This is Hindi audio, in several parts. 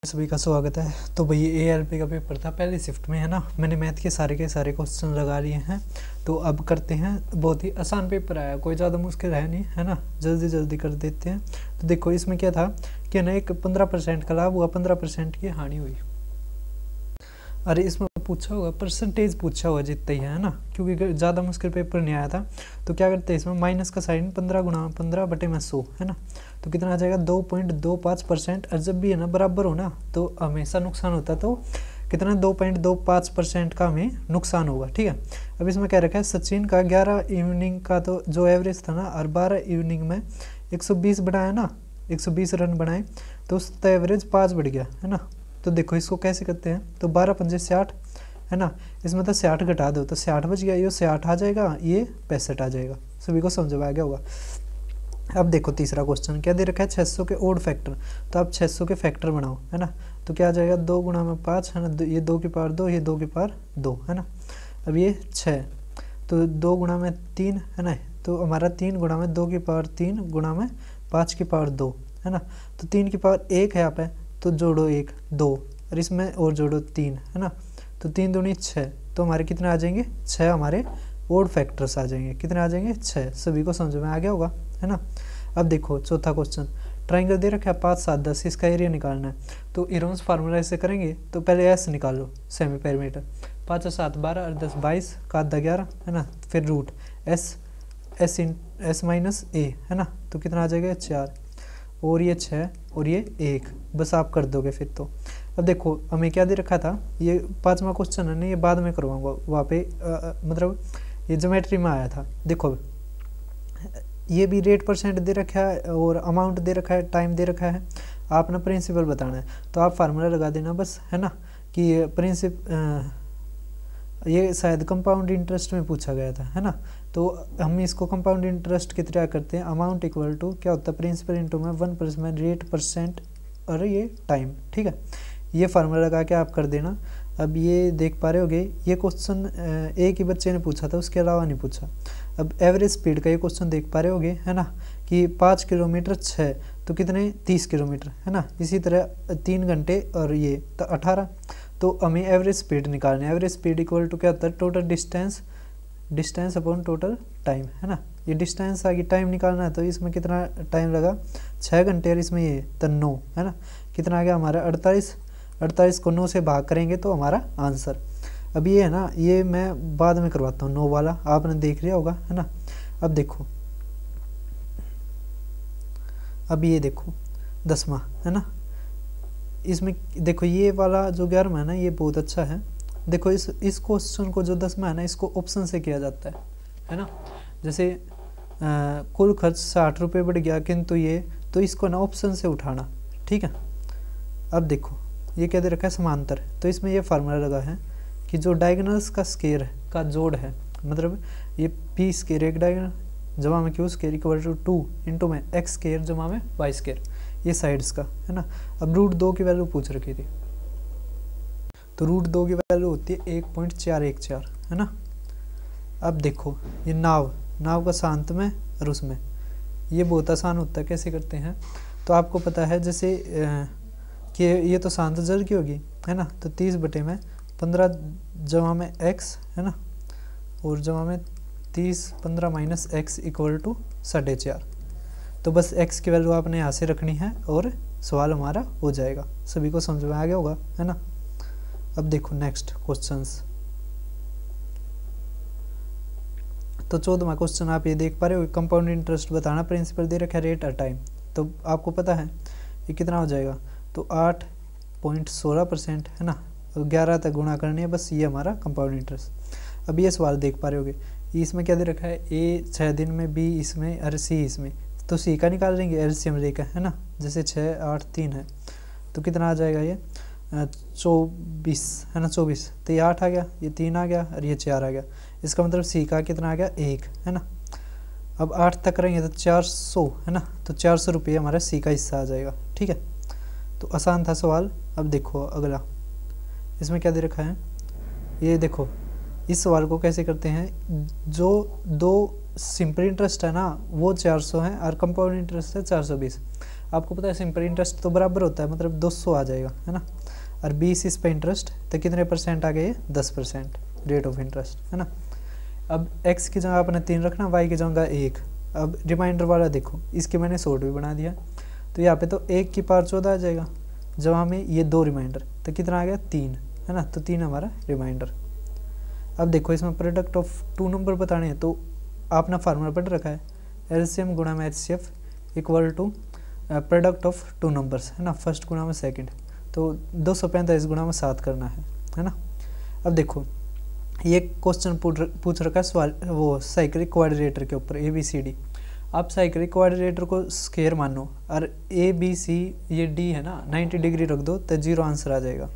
सभी का स्वागत है। तो भाई एएलपी का पेपर था पहली शिफ्ट में, है ना। मैंने मैथ के सारे क्वेश्चन लगा लिए हैं। तो अब करते हैं, बहुत ही आसान पेपर आया, कोई ज़्यादा मुश्किल है नहीं, है ना। जल्दी कर देते हैं। तो देखो इसमें क्या था कि ना एक 15% का लाभ हुआ, 15% की हानि हुई। अरे इसमें पूछा होगा, परसेंटेज पूछा हुआ जितना ही है ना, क्योंकि ज़्यादा मुश्किल पेपर नहीं आया था। तो क्या करते हैं, इसमें माइनस का साइन 15 गुणा 15 बटे में 100, है ना। तो कितना आ जाएगा 2.25%। और जब भी है ना बराबर हो ना तो हमेशा नुकसान होता है, तो कितना 2.25% का हमें नुकसान होगा, ठीक है। अब इसमें क्या रखा है, सचिन का 11 इवनिंग का तो जो एवरेज था ना, और 12 इवनिंग में 120 बनाया ना, 120 रन बनाए, तो उसका एवरेज 5 बढ़ गया, है ना। तो देखो इसको कैसे करते हैं, तो 12 पंजे 60, है ना। इसमें तो 60 घटा दो तो 60 बच गया, ये 60 आ जाएगा, ये 65 आ जाएगा। सभी को समझ में आ गया होगा। अब देखो तीसरा क्वेश्चन क्या दे रखा है, 600 के ओड फैक्टर। तो आप 600 के फैक्टर बनाओ, है ना। तो क्या आ जाएगा, 2 गुणा में 5, है ना, ये 2 की पावर 2, ये 2 की पावर 2, है ना। अब ये 6, तो 2 गुणा में 3, है ना। तो हमारा 3 गुणा में 2 की पावर 3 गुणा में 5 की पावर 2, है ना। तो 3 की पावर 1 है यहाँ पे, तो जोड़ो 1 2, और इसमें और जोड़ो 3, है ना। तो 3 दूनी 6, तो हमारे कितने आ जाएंगे, 6 हमारे ओड फैक्टर्स आ जाएंगे। कितने आ जाएंगे, 6। सभी को समझ में आ गया होगा, है ना। अब देखो चौथा क्वेश्चन, ट्राइंगल दे रखा है 5 7 10, इसका एरिया निकालना है। तो इरोन्स फार्मूला ऐसे करेंगे, तो पहले एस निकालो, सेमी पेरीमीटर। 5 और 7 12 और 10 22 का आधा 11, है ना। फिर रूट एस माइनस ए, है ना। तो कितना आ जाएगा 4, और ये 6 और ये 1, बस आप कर दोगे फिर तो। अब देखो हमें क्या दे रखा था, ये 5वां क्वेश्चन है ना, ये बाद में करवाऊंगा वहाँ पे, मतलब ये ज्योमेट्री में आया था। देखो ये भी रेट परसेंट दे रखा है और अमाउंट दे रखा है, टाइम दे रखा है, आपने प्रिंसिपल बताना है। तो आप फार्मूला लगा देना बस, है ना, कि ये शायद कंपाउंड इंटरेस्ट में पूछा गया था, है ना। तो हम इसको कंपाउंड इंटरेस्ट की तरह करते हैं, अमाउंट इक्वल टू क्या होता है, प्रिंसिपल इंटू में 1% रेट परसेंट और ये टाइम, ठीक है। ये फार्मूला लगा के आप कर देना। अब ये देख पा रहे होगे, ये क्वेश्चन एक ही बच्चे ने पूछा था, उसके अलावा नहीं पूछा। अब एवरेज स्पीड का ये क्वेश्चन देख पा रहे होगे, है ना, कि 5 किलोमीटर 6, तो कितने 30 किलोमीटर, है ना। इसी तरह 3 घंटे और ये तो 18। तो हमें एवरेज स्पीड निकालनी है। एवरेज स्पीड इक्वल टू क्या होता है, total distance upon total time, है ना। ये डिस्टेंस आगे टाइम निकालना है, तो इसमें कितना टाइम लगा, 6 घंटे, और इसमें ये तो 9, है ना। कितना आ गया हमारा 48 को 9 से भाग करेंगे तो हमारा आंसर। अब ये है ना, ये मैं बाद में करवाता हूँ, 9 वाला आपने देख लिया होगा, है ना। अब देखो, अब ये देखो 10वां, है ना। इसमें देखो ये वाला जो 11वां है ना, ये बहुत अच्छा है। देखो इस क्वेश्चन को जो 10वां है ना, इसको ऑप्शन से किया जाता है ना। जैसे कुल खर्च 60 रुपये बढ़ गया, किंतु ये, तो इसको ना ऑप्शन से उठाना, ठीक है। अब देखो ये क्या दे रखा है, समांतर। तो इसमें ये फार्मूला लगा है कि जो डायगोनल्स का स्केयर का जोड़ है, मतलब ये पी स्केयर एक डायगोनल जमा में Q square equal to 2 into में एक्स स्केयर जमा में वाई स्केयर, ये साइड्स का, है ना। अब रूट 2 की वैल्यू पूछ रखी थी, तो रूट 2 की वैल्यू होती है 1.414, है ना। अब देखो ये नाव का शांत में और उसमें, ये बहुत आसान होता है, कैसे करते हैं। तो आपको पता है जैसे कि ये तो शांत जल की होगी, है ना। तो 30 बटे में 15 जमा में x, है ना, और जमा में 30 15 माइनस x इक्वल टू 4.5। तो बस x की वैल्यू आपने यहाँ से रखनी है और सवाल हमारा हो जाएगा। सभी को समझ में आ गया होगा, है ना। अब देखो नेक्स्ट क्वेश्चंस। तो 14वां क्वेश्चन आप ये देख पा रहे हो, कंपाउंड इंटरेस्ट बताना, प्रिंसिपल दे रखा है, रेट और टाइम। तो आपको पता है ये कितना हो जाएगा, तो 8.16%, है ना। 11 तक गुणा करनी है, बस ये हमारा कंपाउंड इंटरेस्ट। अब ये सवाल देख पा रहे होगे, इसमें क्या दे रखा है, ए 6 दिन में, बी इसमें और सी इसमें। तो सी का निकाल लेंगे, एलसीएम लेकर, है ना। जैसे 6 8 3 है, तो कितना आ जाएगा, ये 24, है ना, 24। तो ये 8 आ गया, ये 3 आ गया और ये 4 आ गया। इसका मतलब सी का कितना आ गया, 1, है ना। अब 8 तक करेंगे तो 400, है ना। तो 400 रुपये हमारा सी का हिस्सा आ जाएगा, ठीक है। तो आसान था सवाल। अब देखो अगला, इसमें क्या दे रखा है, ये देखो इस सवाल को कैसे करते हैं। जो 2 सिंपल इंटरेस्ट है ना वो 400 है और कंपाउंड इंटरेस्ट है 420। आपको पता है सिंपल इंटरेस्ट तो बराबर होता है, मतलब 200 आ जाएगा, है ना। और 20 इस पे इंटरेस्ट, तो कितने परसेंट आ गए, 10% रेट ऑफ इंटरेस्ट, है ना। अब x की जगह आपने 3 रखना, y की जगह 1। अब रिमाइंडर वाला देखो, इसके मैंने शॉर्ट भी बना दिया, तो यहाँ पे तो 1 की पावर 14 आ जाएगा, जहाँ में ये 2 रिमाइंडर, तो कितना आ गया 3, है ना। तो 3 हमारा रिमाइंडर। अब देखो इसमें प्रोडक्ट ऑफ 2 नंबर बताने हैं, तो आपने फार्मूला पढ़ रखा है, एलसीएम गुणा में HCF equal to product of 2 numbers, है ना, फर्स्ट गुणा में सेकंड। तो 245 गुणा में 7 करना है ना। अब देखो ये क्वेश्चन पूछ रखा है सवाल वो साइक्लिक क्वाड्रिलेटर के ऊपर, ABCD। आप साइक्लिक क्वाड्रिलेटर को स्क्वायर मानो और ABC ये D है ना 90 डिग्री रख दो तो 0 आंसर आ जाएगा।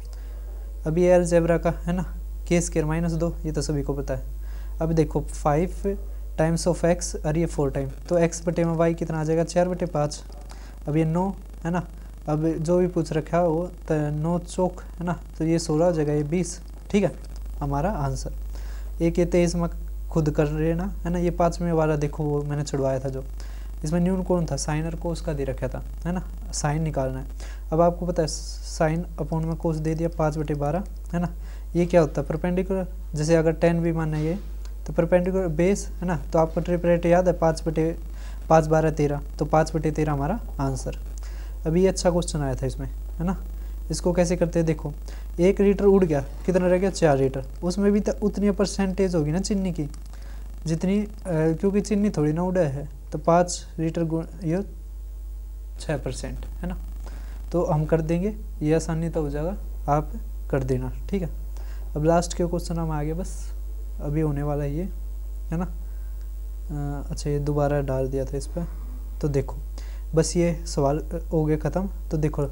अब ये अलजेब्रा का है ना, k स्क्वायर -2, ये तो सभी को पता है। अब देखो 5 टाइम्स ऑफ x और ये 4 टाइम, तो x बटे में y कितना आ जाएगा, 4/5। अब ये 9 है ना, अब जो भी पूछ रखा है वो तो 9 चौक है ना, तो ये 16 हो जाएगा, ये 20, ठीक है हमारा आंसर। एक ये 23 में खुद कर रहे हैं ना, है ना। ये 5वें वाला देखो वो मैंने छुड़वाया था, जो इसमें न्यून कौन था, साइन और कोस का दे रखा था, है ना, साइन निकालना है। अब आपको पता है साइन अपॉन में कोस दे दिया 5/12, है ना। ये क्या होता है, परपेंडिकुलर, जैसे अगर 10 भी माना ये तो परपेंडिकुलर बेस, है ना। तो आपको ट्रिपलेट याद है, 5 12 13, तो 5/13 हमारा आंसर। अभी ये अच्छा क्वेश्चन आया था इसमें, है ना। इसको कैसे करते हैं, देखो 1 लीटर उड़ गया, कितना रह गया 4 लीटर, उसमें भी तो उतनी परसेंटेज होगी ना चीनी की जितनी क्योंकि चीनी थोड़ी ना उड़ा है, तो 5 लीटर ये 6%, है ना। तो हम कर देंगे, ये आसानी तो हो जाएगा, आप कर देना, ठीक है। अब लास्ट के क्वेश्चन हम आगे बस अभी होने वाला है ये, है ना। अच्छा ये दोबारा डाल दिया था इस पर, तो देखो बस ये सवाल हो गए ख़त्म। तो देखो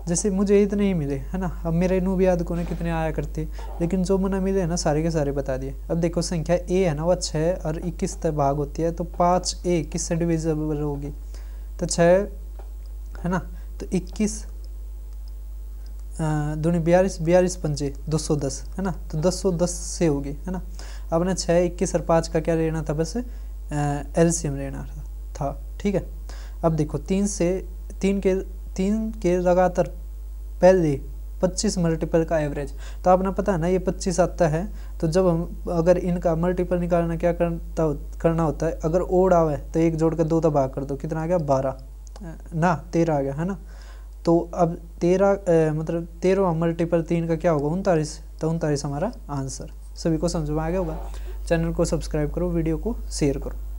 जैसे मुझे इतने ही मिले, है ना। अब मेरे नू भी याद कोने कितने आया करते, लेकिन जो मना मिले है ना सारे के सारे बता दिए। अब देखो संख्या a है ना वो 6 और 21 तक भाग होती है, तो 5a किससे डिविजिबल होगी, तो 6 है ना, तो 21 दूनी 42, 42 पंजे 210, है ना, तो 210 से होगी, है ना। आपने 6, 21 और 5 का क्या लेना था, बस एलसीएम लेना था, ठीक है। अब देखो 3 के लगातार पहले 25 मल्टीपल का एवरेज, तो आपने पता है ना ये 25 आता है, तो जब हम अगर इनका मल्टीपल निकालना क्या करना होता है, अगर ओड आवे तो 1 जोड़ कर 2 का भाग कर दो, कितना आ गया 12 ना 13 आ गया, है ना। तो अब 13 मतलब 13वां मल्टीपल 3 का क्या होगा 39, तो 39 हमारा आंसर। सभी को समझ में आ गया होगा। चैनल को सब्सक्राइब करो, वीडियो को शेयर करो।